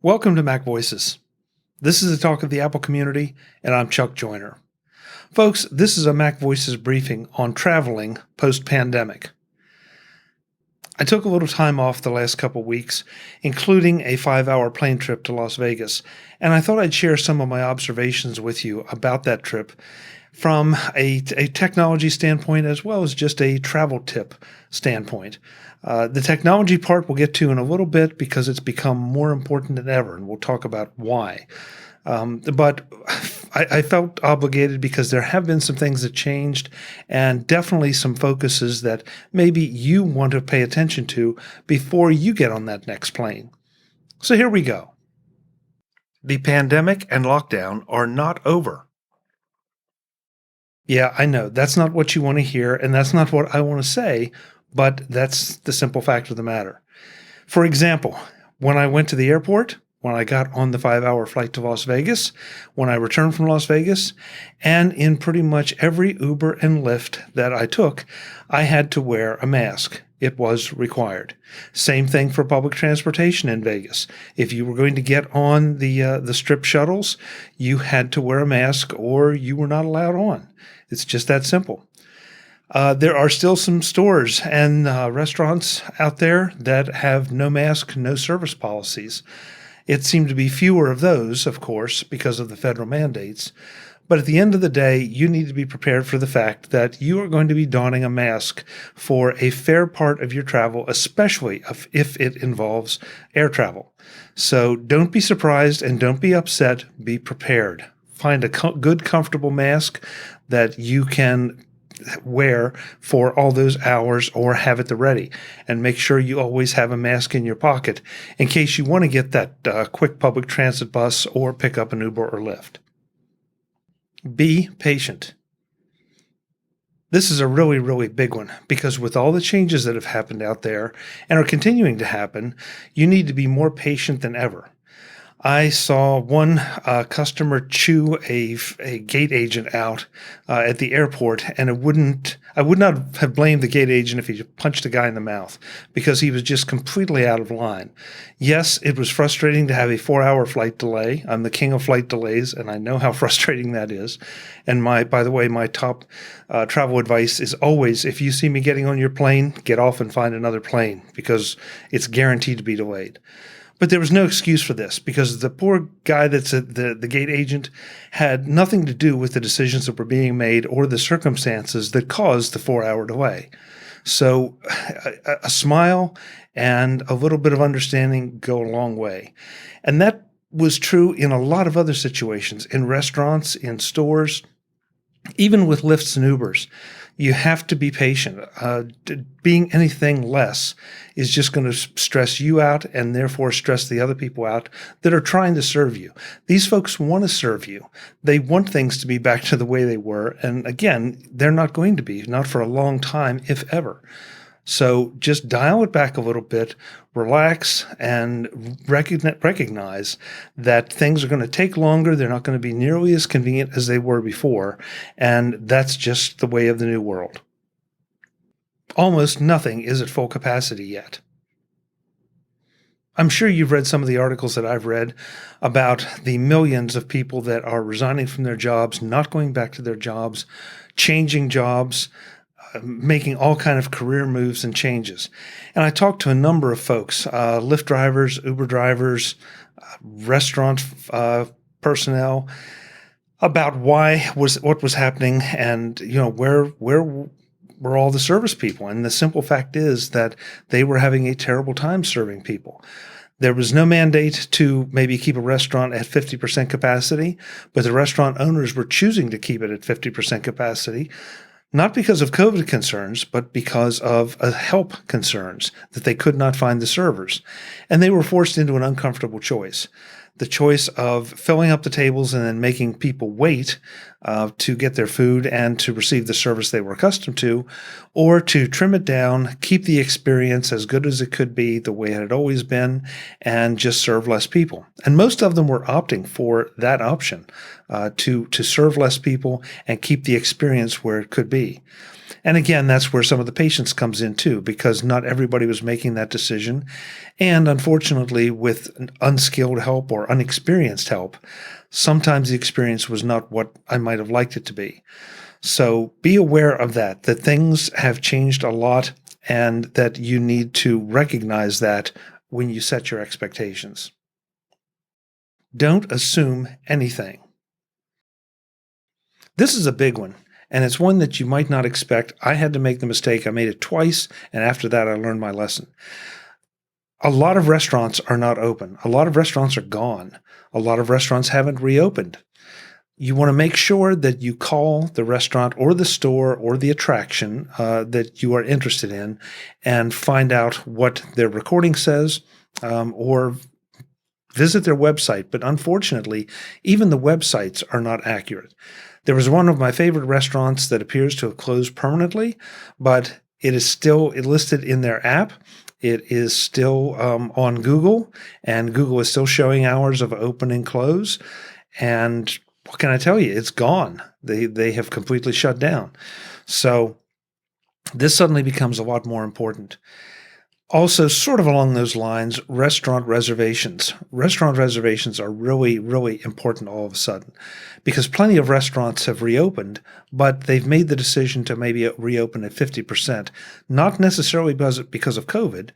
Welcome to MacVoices. This is a talk of the Apple community, and I'm Chuck Joyner. Folks, this is a MacVoices briefing on traveling post-pandemic. I took a little time off the last couple weeks, including a 5-hour plane trip to Las Vegas, and I thought I'd share some of my observations with you about that trip from a technology standpoint as well as just a travel tip standpoint. The technology part we'll get to in a little bit because it's become more important than ever, and we'll talk about why. But I felt obligated because there have been some things that changed and definitely some focuses that maybe you want to pay attention to before you get on that next plane. So here we go. The pandemic and lockdown are not over. Yeah, I know that's not what you want to hear, and that's not what I want to say, but that's the simple fact of the matter. For example, when I went to the airport, when I got on the 5-hour flight to Las Vegas, when I returned from Las Vegas, and in pretty much every Uber and Lyft that I took, I had to wear a mask. It was required. Same thing for public transportation in Vegas. If you were going to get on the strip shuttles, you had to wear a mask or you were not allowed on. It's just that simple. There are still some stores and restaurants out there that have no mask, no service policies. It seemed to be fewer of those, of course, because of the federal mandates. But at the end of the day, you need to be prepared for the fact that you are going to be donning a mask for a fair part of your travel, especially if it involves air travel. So don't be surprised and don't be upset. Be prepared. Find a good, comfortable mask that you can wear for all those hours or have at the ready, and make sure you always have a mask in your pocket in case you want to get that quick public transit bus or pick up an Uber or Lyft. Be patient. This is a really, really big one because with all the changes that have happened out there and are continuing to happen, you need to be more patient than ever. I saw one customer chew a gate agent out at the airport, and I would not have blamed the gate agent if he punched a guy in the mouth because he was just completely out of line. Yes, it was frustrating to have a 4-hour flight delay. I'm the king of flight delays, and I know how frustrating that is. And by the way, my top travel advice is always, if you see me getting on your plane, get off and find another plane because it's guaranteed to be delayed. But there was no excuse for this because the poor guy that's the gate agent had nothing to do with the decisions that were being made or the circumstances that caused the 4-hour delay. So a smile and a little bit of understanding go a long way. And that was true in a lot of other situations, in restaurants, in stores, even with Lyfts and Ubers. You have to be patient. Being anything less is just going to stress you out and therefore stress the other people out that are trying to serve you. These folks want to serve you. They want things to be back to the way they were. And again, they're not going to be, not for a long time, if ever. So just dial it back a little bit, relax, and recognize that things are going to take longer. They're not going to be nearly as convenient as they were before, and that's just the way of the new world. Almost nothing is at full capacity yet. I'm sure you've read some of the articles that I've read about the millions of people that are resigning from their jobs, not going back to their jobs, changing jobs, making all kind of career moves and changes. And I talked to a number of folks, Lyft drivers, Uber drivers, restaurant personnel, about what was happening and, where were all the service people. And the simple fact is that they were having a terrible time serving people. There was no mandate to maybe keep a restaurant at 50% capacity, but the restaurant owners were choosing to keep it at 50% capacity. Not because of COVID concerns, but because of help concerns that they could not find the servers. And they were forced into an uncomfortable choice. The choice of filling up the tables and then making people wait to get their food and to receive the service they were accustomed to, or to trim it down, keep the experience as good as it could be the way it had always been, and just serve less people. And most of them were opting for that option, to serve less people and keep the experience where it could be. And again, that's where some of the patience comes in too, because not everybody was making that decision. And unfortunately, with unskilled help or unexperienced help, sometimes the experience was not what I might have liked it to be. So be aware of that things have changed a lot and that you need to recognize that when you set your expectations. Don't assume anything. This is a big one, and it's one that you might not expect. I had to make the mistake. I made it twice, and after that, I learned my lesson. A lot of restaurants are not open. A lot of restaurants are gone. A lot of restaurants haven't reopened. You want to make sure that you call the restaurant or the store or the attraction that you are interested in and find out what their recording says, or visit their website. But unfortunately, even the websites are not accurate. There was one of my favorite restaurants that appears to have closed permanently, but it is still listed in their app. It is still on Google, and Google is still showing hours of open and close. And what can I tell you? It's gone. They have completely shut down. So this suddenly becomes a lot more important. Also, sort of along those lines, restaurant reservations. Restaurant reservations are really, really important all of a sudden because plenty of restaurants have reopened, but they've made the decision to maybe reopen at 50%, not necessarily because of COVID,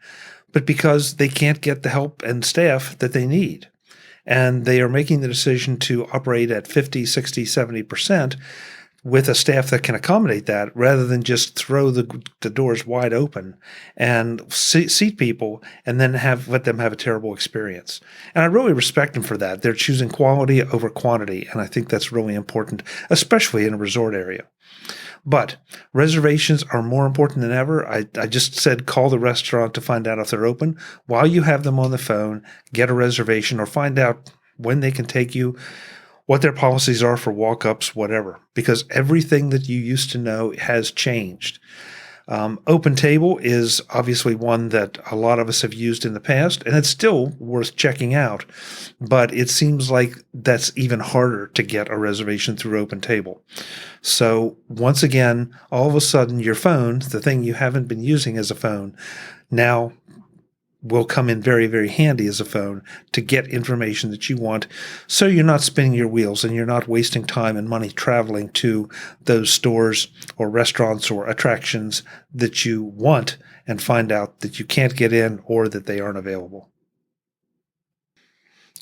but because they can't get the help and staff that they need. And they are making the decision to operate at 50, 60, 70% with a staff that can accommodate that rather than just throw the doors wide open and seat people and then let them have a terrible experience. And I really respect them for that. They're choosing quality over quantity, and I think that's really important, especially in a resort area. But reservations are more important than ever. I just said call the restaurant to find out if they're open. While you have them on the phone, get a reservation or find out when they can take you, what their policies are for walk-ups, whatever, because everything that you used to know has changed. OpenTable is obviously one that a lot of us have used in the past, and it's still worth checking out, but it seems like that's even harder to get a reservation through OpenTable. So once again, all of a sudden your phone, the thing you haven't been using as a phone, now will come in very, very handy as a phone to get information that you want, so you're not spinning your wheels and you're not wasting time and money traveling to those stores or restaurants or attractions that you want and find out that you can't get in or that they aren't available.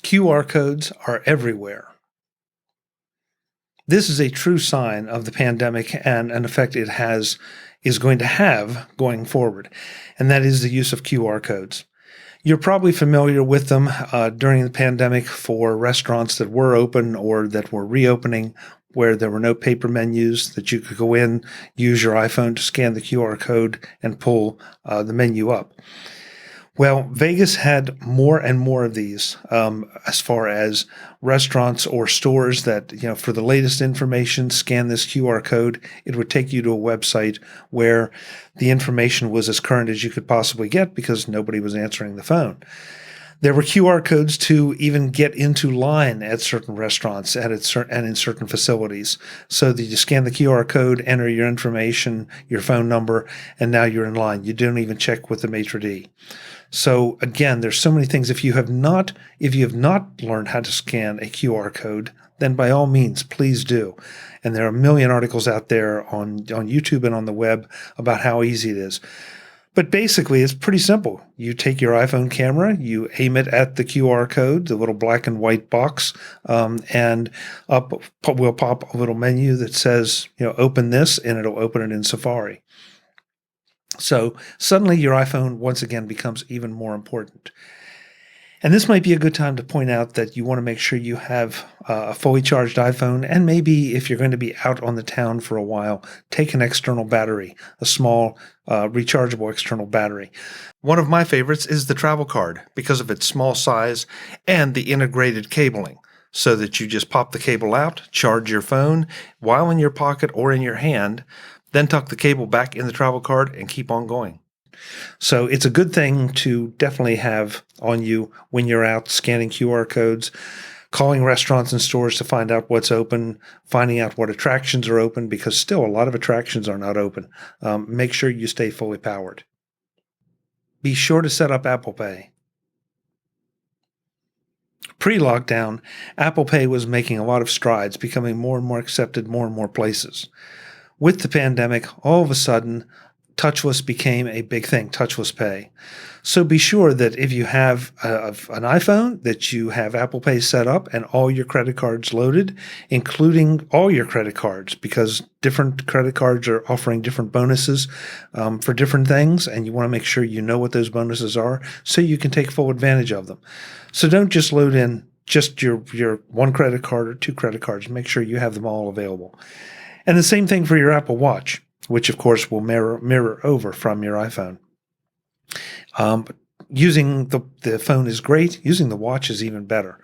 QR codes are everywhere. This is a true sign of the pandemic and an effect it is going to have going forward, and that is the use of QR codes. You're probably familiar with them during the pandemic for restaurants that were open or that were reopening, where there were no paper menus, that you could go in, use your iPhone to scan the QR code and pull the menu up. Well, Vegas had more and more of these as far as restaurants or stores that, for the latest information, scan this QR code. It would take you to a website where the information was as current as you could possibly get because nobody was answering the phone. There were QR codes to even get into line at certain restaurants and in certain facilities. So that you scan the QR code, enter your information, your phone number, and now you're in line. You don't even check with the maitre d'. So again, there's so many things. If you have not learned how to scan a QR code, then by all means, please do. And there are a million articles out there on YouTube and on the web about how easy it is. But basically, it's pretty simple. You take your iPhone camera, you aim it at the QR code, the little black and white box, and up will pop a little menu that says, open this, and it'll open it in Safari. So suddenly your iPhone once again becomes even more important. And this might be a good time to point out that you want to make sure you have a fully charged iPhone, and maybe if you're going to be out on the town for a while, take an external battery, a small rechargeable external battery. One of my favorites is the TravelCard because of its small size and the integrated cabling, so that you just pop the cable out, charge your phone while in your pocket or in your hand, then tuck the cable back in the TravelCard and keep on going. So it's a good thing to definitely have on you when you're out scanning QR codes. calling restaurants and stores to find out what's open, finding out what attractions are open, because still a lot of attractions are not open. Make sure you stay fully powered. Be sure to set up Apple Pay. Pre-lockdown, Apple Pay was making a lot of strides, becoming more and more accepted more and more places. With the pandemic, all of a sudden, touchless became a big thing, touchless pay. So be sure that if you have an iPhone, that you have Apple Pay set up and all your credit cards loaded, including all your credit cards, because different credit cards are offering different bonuses for different things, and you want to make sure you know what those bonuses are so you can take full advantage of them. So don't just load in just your one credit card or two credit cards. Make sure you have them all available. And the same thing for your Apple Watch, which of course will mirror over from your iPhone. Using the phone is great. Using the watch is even better.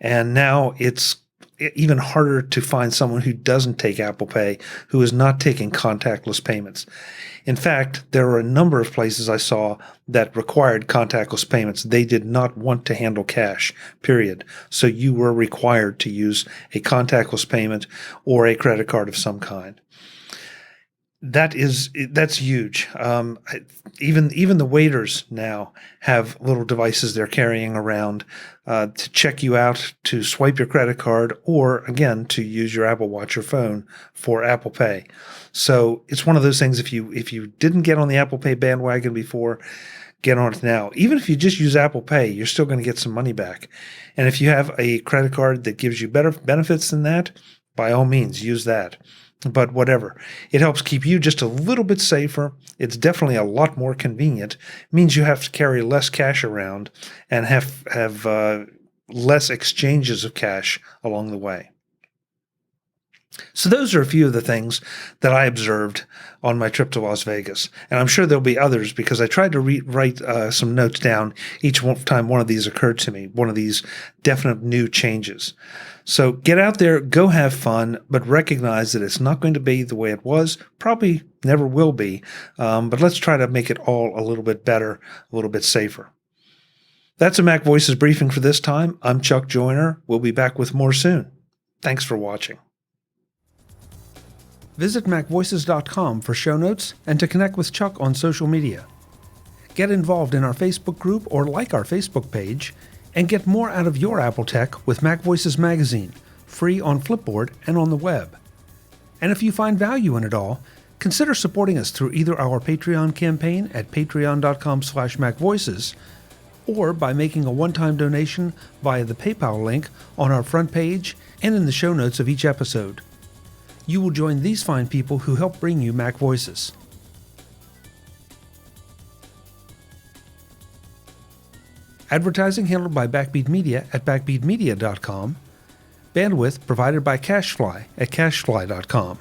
And now it's even harder to find someone who doesn't take Apple Pay, who is not taking contactless payments. In fact, there were a number of places I saw that required contactless payments. They did not want to handle cash, period. So you were required to use a contactless payment or a credit card of some kind. That's huge. Even the waiters now have little devices they're carrying around to check you out, to swipe your credit card, or again to use your Apple Watch or phone for Apple Pay. So it's one of those things. If you didn't get on the Apple Pay bandwagon before, get on it now. Even if you just use Apple Pay, you're still going to get some money back. And if you have a credit card that gives you better benefits than that, by all means use that. But whatever, it helps keep you just a little bit safer. It's definitely a lot more convenient. It means you have to carry less cash around and have less exchanges of cash along the way. So those are a few of the things that I observed on my trip to Las Vegas. And I'm sure there'll be others because I tried to write some notes down each time one of these occurred to me, one of these definite new changes. So get out there, go have fun, but recognize that it's not going to be the way it was, probably never will be, but let's try to make it all a little bit better, a little bit safer. That's a MacVoices briefing for this time. I'm Chuck Joyner. We'll be back with more soon. Thanks for watching. Visit MacVoices.com for show notes and to connect with Chuck on social media. Get involved in our Facebook group or like our Facebook page, and get more out of your Apple tech with MacVoices Magazine, free on Flipboard and on the web. And if you find value in it all, consider supporting us through either our Patreon campaign at patreon.com/MacVoices or by making a one-time donation via the PayPal link on our front page and in the show notes of each episode. You will join these fine people who help bring you MacVoices. Advertising handled by Backbeat Media at backbeatmedia.com. Bandwidth provided by CacheFly at cachefly.com.